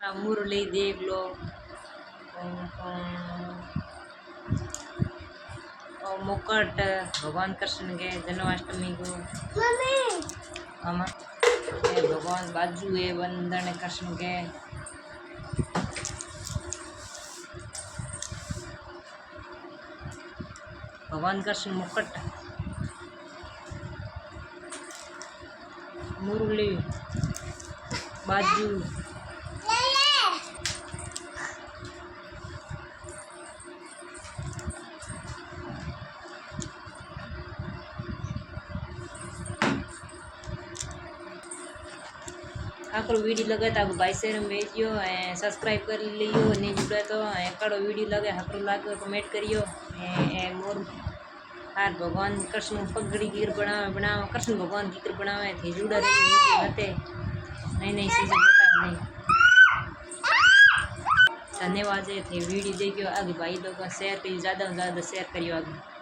मुरली देख लो। और मुकुट भगवान कृष्ण के जन्माष्टमी को आमा भगवान बाजू है वंदन कृष्ण के भगवान कृष्ण मुकुट मुरली बाजू आकड़ो वीडियो लगे तो भाई शेर में भेजियो सब्सक्राइब कर लियो नहीं जुड़े तो एकड़ो वीडियो लगे हकड़ो लागे कमेंट करियो मोर हार भगवान कृष्ण पगड़ी गिर बनावे कृष्ण भगवान गिर बनावे थे जुड़ा रही वीडियो हते नई नई चीज़ें बता नहीं। धन्यवाद थे वीडियो देखियो आगे भाई लोग शेयर करियो ज़्यादा से ज़्यादा शेयर करियो आगे।